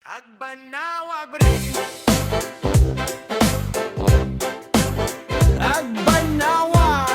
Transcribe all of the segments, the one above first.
Agbanawag Agbanawag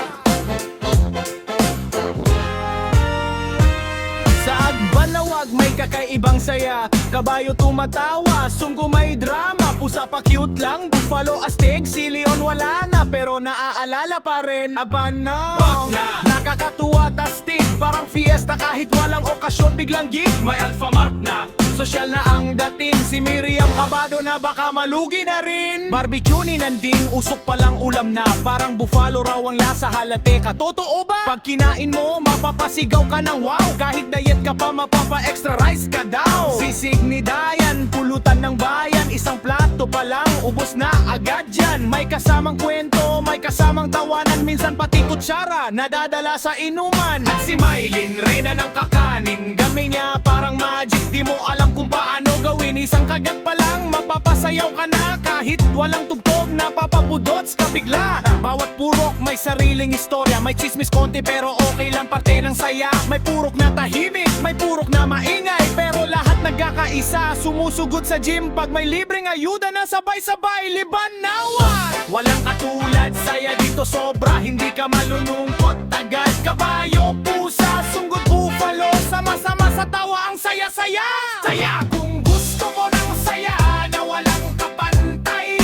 Sa Agbanawag may kakaibang saya. Kabayo tumatawa, sungguh may drama. Pusa pa cute lang, buffalo astig, si leon wala na, pero naaalala pa rin Abanawag. Nakakatuwa tastig, parang fiesta kahit walang okasyon. Biglang gig, may Alpha Mart na, sosyal na ang dating. Si Miriam kabado na baka malugi na rin. Barbecue ni Nanding, usok palang ulam na, parang buffalo raw ang lasa, halateka. Totoo ba? Pag kinain mo, mapapasigaw ka ng wow. Kahit diet ka pa, mapapa-extra rice ka daw. Sisig ni Dayan, pulutan ng bayan, isang plato pa lang, ubos na agad yan. May kasamang kwento, may kasamang tawanan, minsan pati kutsara, nadadala sa inuman. At si Maylin, reyna ng kakanin, gamay niya parang magic, di mo alam kung paano gawin. Isang kagat pa lang, mapapasayaw ka na, kahit walang tugtog, napapapudots ka bigla. Bawat purok may sariling istorya, may chismis konti pero okay lang, parte ng saya. May purok na tahimik, may purok na maingay, pero lahat nagkakaisa. Sumusugod sa gym pag may libreng ayuda na, sabay-sabay libanawan. Walang katulad, saya dito sobra, hindi ka malulungkot agad. Kabayo, pusa, sunggod, buffalo, sama-sama sa tawa, ang saya-saya. Saya kung gusto mo ng saya na walang kapantay.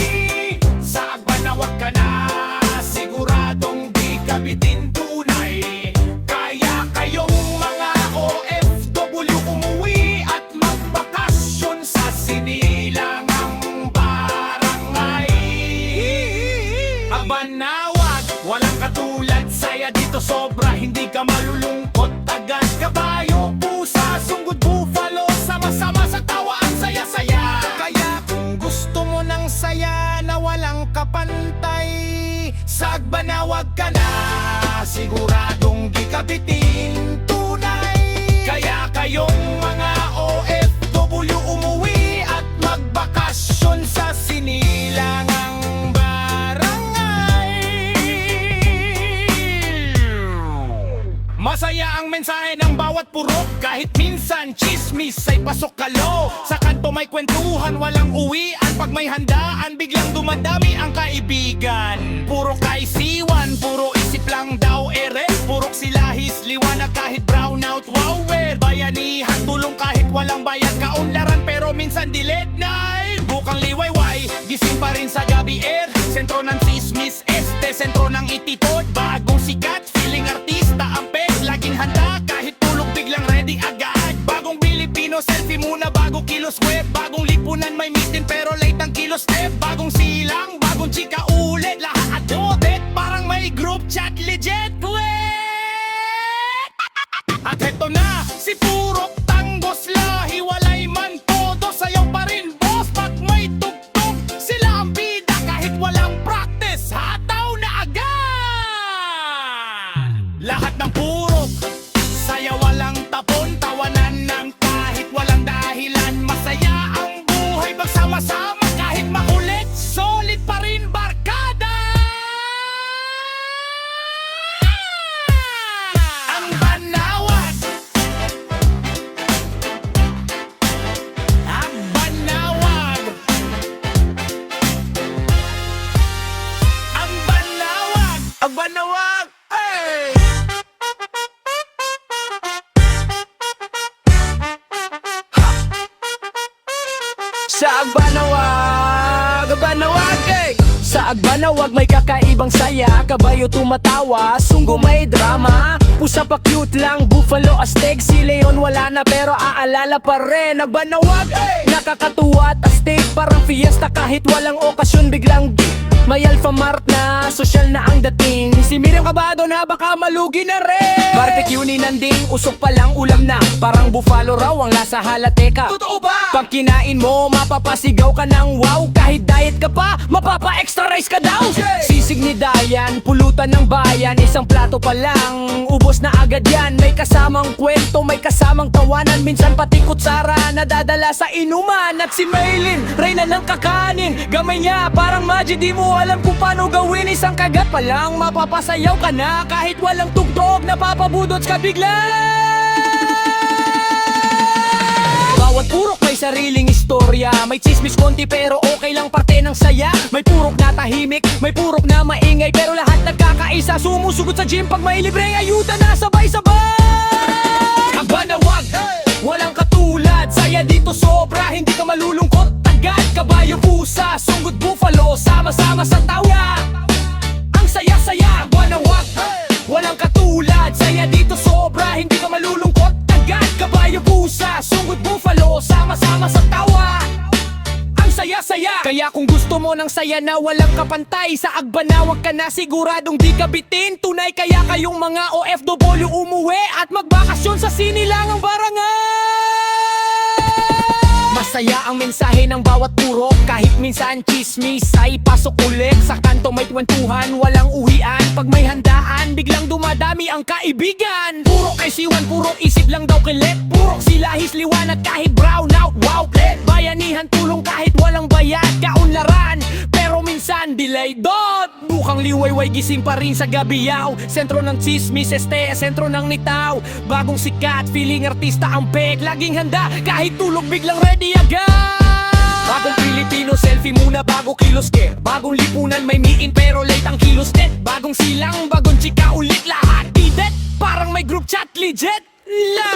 Sa Agbanawag ka na, siguradong di ka bitin tunay. Kaya kayong mga OFW umuwi at magbakasyon sa sinilangang barangay. Agbanawag, walang katulad, saya dito sobra, hindi ka malulungkot agad. Kabayo, pusa, sunggod, buffalo, sama-sama sa tawa, ang saya-saya. Kaya kung gusto mo ng saya na walang kapantay, sa Agbanawag ka na, siguradong di ka bitin tunay. Kaya kayong mga OFW umuwi at magbakasyon sa sinilangang barangay. Masaya ang mensahe ng bawat purok, kahit minsan chismis ay pasok kalo. Sa kanto may kwentuhan, walang uwian. Pag may handaan, biglang dumadami ang kaibigan. Puro kaisiwan, puro isip lang daw ere. Purok silahis, liwanag kahit brownout, wow eh. Bayanihan, tulong kahit walang bayad. Kaunlaran pero minsan diled na. Bukang liwayway, gising pa rin sa gabi air. Sentro ng sismis, sentro ng ititod. Bagong sikat, feeling artista ang peg. Laging handa, kahit tulog biglang ready agad. Bagong Pilipino, selfie muna bago kilos web. Bagong lipunan, may meeting pero late ang kilos step. Bagong silang, bagong chika ulit. Lahat adotet, parang may group chat legit. At heto na, si Purok Tanggos lahi, walay man todo, sayaw pa rin boss. Pag may tugtog, sila ang bida kahit walang practice, hataw na agad. Lahat ng purok, sayaw walang tapon, tawanan ng kahit walang dahilan. Masaya ang buhay magsama-sama, kahit makulit, solid pa rin barkada. Ang Banawag, ang Banawag, ang Banawag, ang Banawag, hey! Sa Agbanawag, Agbanawag, eh! Sa Agbanawag may kakaibang saya. Kabayo tumatawa, sungguh may drama. Pusa pa cute lang, buffalo astig, si leon wala na, pero aalala pa rin. Agbanawag, eh! Nakakatuwa at astig, parang fiesta kahit walang okasyon. Biglang may Alpha Mart na, sosyal na ang dating. Si Miriam kabado na baka malugi na rin. Barbecue ni Nanding, usok pa lang ulam na, parang buffalo raw ang lasa, halateka. Totoo ba? Pag kinain mo, mapapasigaw ka ng wow. Kahit diet ka pa, mapapa-extra rice ka daw. Sisig ni Dayan, pulutan ng bayan, isang plato pa lang, ubos na agad yan. May kasamang kwento, may kasamang tawanan, minsan pati kutsara, nadadala sa inuman. At si Maylin, reyna ng kakanin, gamay niya parang magic, di mo alam kung paano gawin. Isang kagat pa lang, mapapasayaw ka na, kahit walang tugtog, napapabudots ka bigla. Bawat purok may may sariling istorya. May chismis konti pero okay lang, parte ng saya. May purok na tahimik, may purok na maingay, pero lahat nagkakaisa. Sumusugot sa gym pag may libreng ayuda na sabay-sabay. Ang banawag, walang katulad. Saya dito sobra, hindi ka malulungkot agad. Kabayo, pusa, sunggot, buffalo, sama-sama sa tawa. Ang saya-saya, ang banawag, walang katulad. Saya dito sobra, hindi ka malulungkot agad. Kabayo, pusa, sunggot, buffalo, sama-sama sa tawa. Ang saya-saya. Kaya kung gusto mo ng saya na walang kapantay, sa Agbanawag ka na siguradong di ka bitin. Tunay kaya kayong mga OFW umuwi at magbakasyon sa sinilangang barangay. Masaya ang mensahe ng bawat purok, kahit minsan chismis ay pasok ulit. Sa kanto may kwentuhan, walang uwian. Pag may handaan, biglang dumadami ang kaibigan. Purok ay siwan, purok isip lang daw kilit. Purok silahis liwanag kahit brown out, wow, pled. Bayanihan tulong kahit walang bayad, kaunlaran pero minsan delayed dot. Bukang liwayway gising pa rin sa gabiyaw. Sentro ng chismis, sentro ng nitaw. Bagong sikat, feeling artista ang peg. Laging handa, kahit tulog biglang ready agad. Bagong Pilipino, selfie muna bago kilos care. Bagong lipunan, may miin pero late ang kilos net. Bagong silang, bagong chika ulit, lahat idet. Parang may group chat, legit la.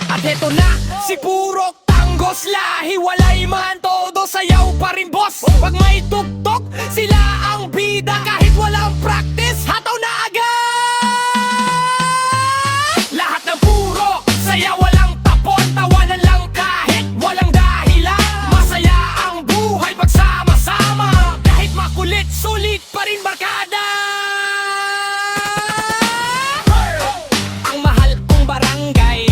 At eto na, si Purok Tanggos, lahi walay man, todo sayaw pa rin boss. Pag may tuktok, sila ang bida. Kahit walang practice, hataw na agad. Lahat ng purok, saya walang tapon. Tawanan lang kahit walang dahilan. Masaya ang buhay pagsama-sama. Kahit makulit, sulit pa rin barkada. Ang mahal kong barangay,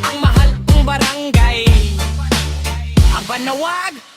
ang mahal kong barangay, Agbanawag.